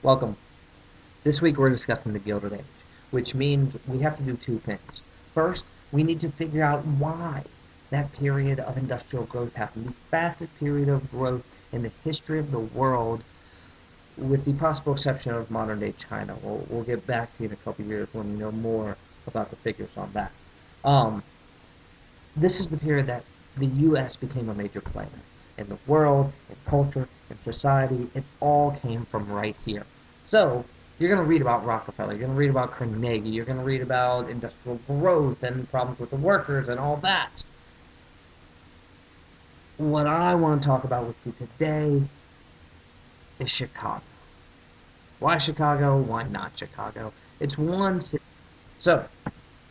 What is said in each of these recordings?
Welcome. This week we're discussing the Gilded Age, which means we have to do two things. First, we need to figure out why that period of industrial growth happened, the fastest period of growth in the history of the world, with the possible exception of modern-day China. We'll get back to you in a couple years when we know more about the figures on that. Um, this is the period that the U.S. became a major player in the world, in culture, in society. It all came from right here. So, you're going to read about Rockefeller, you're going to read about Carnegie, you're going to read about industrial growth and problems with the workers and all that. What I want to talk about with you today is Chicago. Why Chicago? Why not Chicago? It's one city. So,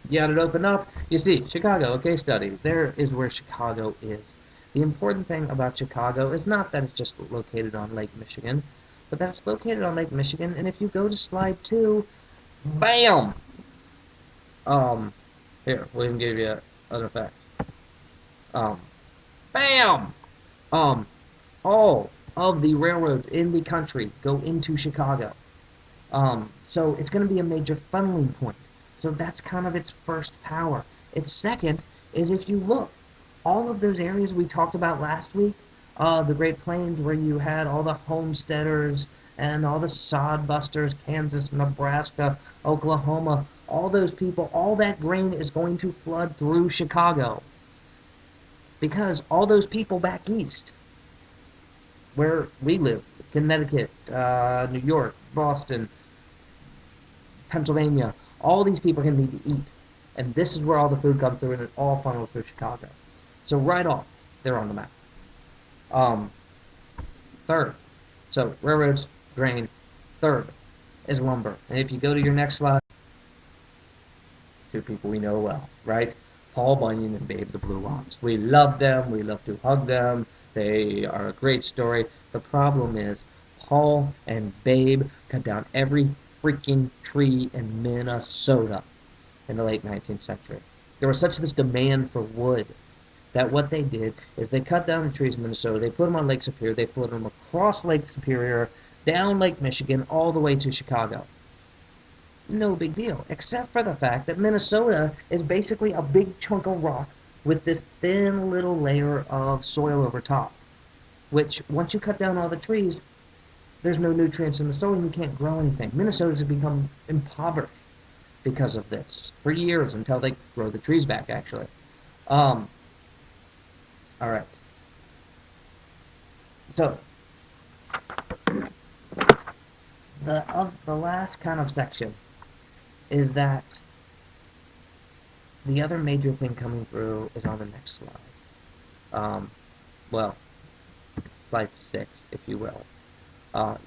you got it open up. You see, Chicago, a case study. There is where Chicago is. The important thing about Chicago is not that it's just located on Lake Michigan, but that it's located on Lake Michigan, and if you go to slide 2, bam! Here, we'll even give you an effect. Bam! All of the railroads in the country go into Chicago. So it's going to be a major funneling point. So that's kind of its first power. Its second is, if you look, all of those areas we talked about last week, the Great Plains, where you had all the homesteaders and all the sod busters, Kansas, Nebraska, Oklahoma, all those people, all that grain is going to flood through Chicago. Because all those people back east, where we live, Connecticut, New York, Boston, Pennsylvania, all these people are going to need to eat. And this is where all the food comes through, and it all funnels through Chicago. So right off, they're on the map. Third, so railroads, grain. Third is lumber. And if you go to your next slide, two people we know well, right? Paul Bunyan and Babe the Blue Ox. We love them. We love to hug them. They are a great story. The problem is Paul and Babe cut down every freaking tree in Minnesota in the late 19th century. There was such this demand for wood that what they did is they cut down the trees in Minnesota, they put them on Lake Superior, they floated them across Lake Superior, down Lake Michigan, all the way to Chicago. No big deal, except for the fact that Minnesota is basically a big chunk of rock with this thin little layer of soil over top, which once you cut down all the trees, there's no nutrients in the soil and you can't grow anything. Minnesota's become impoverished because of this for years until they grow the trees back, actually. All right. So, the last kind of section is that the other major thing coming through is on the next slide. Well, slide 6, if you will.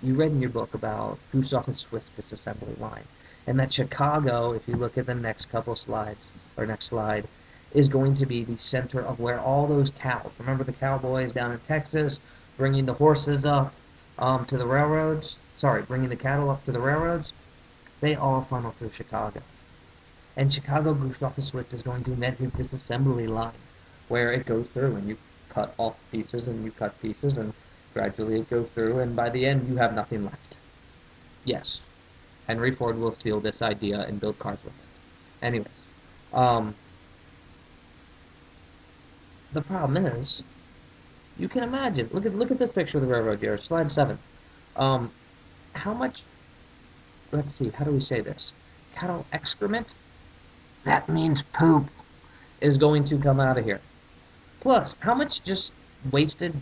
You read in your book about who saw the Swift disassembly line, and that Chicago, if you look at the next couple slides, or next slide, is going to be the center of where all those cows, remember the cowboys down in Texas, bringing the horses up to the railroads, bringing the cattle up to the railroads, they all funnel through Chicago. And Chicago Gustav Swift is going to invent his disassembly line, where it goes through and you cut off pieces and you cut pieces and gradually it goes through, and by the end you have nothing left. Yes, Henry Ford will steal this idea and build cars with it. Anyways, the problem is, you can imagine, look at this picture of the railroad here, slide 7. How much, let's see, how do we say this? Cattle excrement? That means poop is going to come out of here. Plus, how much just wasted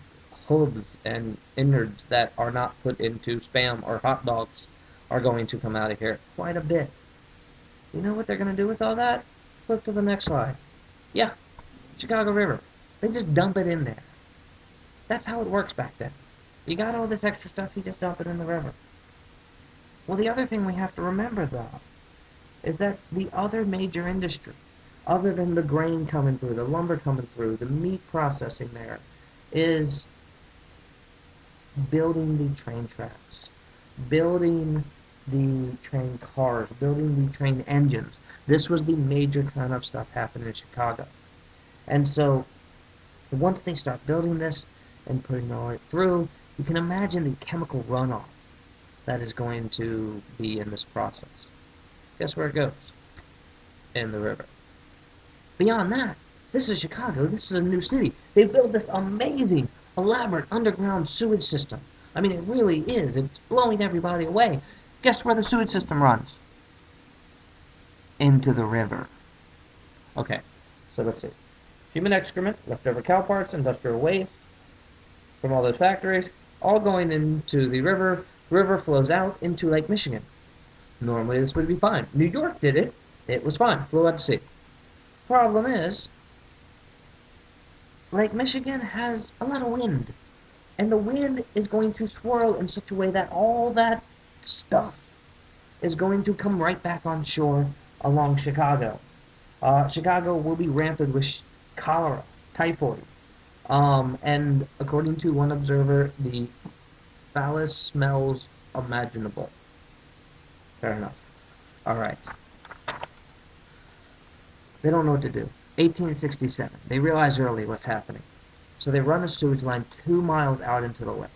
hooves and innards that are not put into Spam or hot dogs are going to come out of here? Quite a bit. You know what they're going to do with all that? Flip to the next slide. Yeah, Chicago River. They just dump it in there. That's how it works back then. You got all this extra stuff, you just dump it in the river. Well, the other thing we have to remember, though, is that the other major industry, other than the grain coming through, the lumber coming through, the meat processing there, is building the train tracks, building the train cars, building the train engines. This was the major kind of stuff happening in Chicago. And so, once they start building this and putting all it through, you can imagine the chemical runoff that is going to be in this process. Guess where it goes? In the river. Beyond that, this is Chicago. This is a new city. They built this amazing, elaborate underground sewage system. I mean, it really is. It's blowing everybody away. Guess where the sewage system runs? Into the river. Okay, so let's see. Human excrement, leftover cow parts, industrial waste from all those factories, all going into the river. River flows out into Lake Michigan. Normally this would be fine. New York did it. It was fine. Flew out to sea. Problem is, Lake Michigan has a lot of wind. And the wind is going to swirl in such a way that all that stuff is going to come right back on shore along Chicago. Chicago will be rampant with cholera, typhoid, and according to one observer, the foulest smells imaginable. Fair enough. All right. They don't know what to do. 1867. They realize early what's happening. So they run a sewage line 2 miles out into the lake.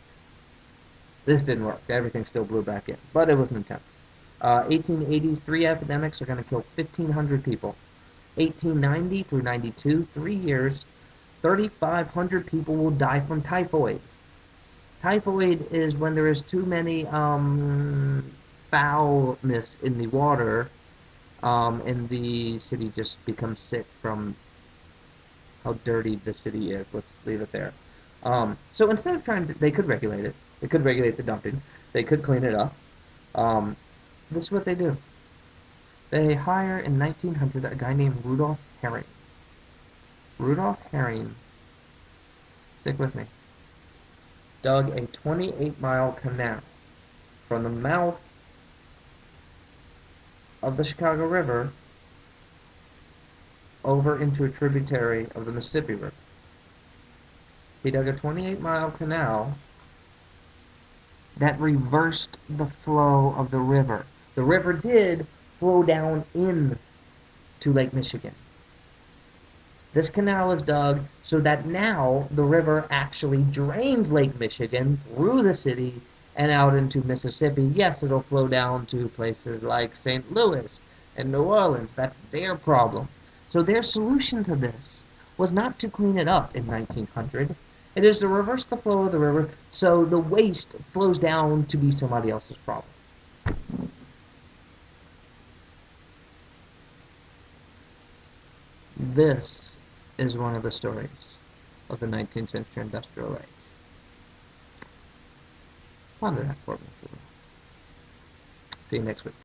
This didn't work. Everything still blew back in. But it was an attempt. 1883 epidemics are going to kill 1,500 people. 1890 through 92, 3 years, 3,500 people will die from typhoid. Typhoid is when there is too many foulness in the water, and the city just becomes sick from how dirty the city is. Let's leave it there. So instead of trying to, they could regulate it. They could regulate the dumping. They could clean it up. This is what they do. They hire in 1900 a guy named Rudolph Herring. Rudolph Herring, stick with me, dug a 28-mile canal from the mouth of the Chicago River over into a tributary of the Mississippi River. He dug a 28-mile canal that reversed the flow of the river. The river did flow down in to Lake Michigan. This canal is dug so that now the river actually drains Lake Michigan through the city and out into Mississippi. Yes, it'll flow down to places like St. Louis and New Orleans. That's their problem. So their solution to this was not to clean it up in 1900. It is to reverse the flow of the river so the waste flows down to be somebody else's problem. This is one of the stories of the 19th century industrial age. Ponder that for me. See you next week.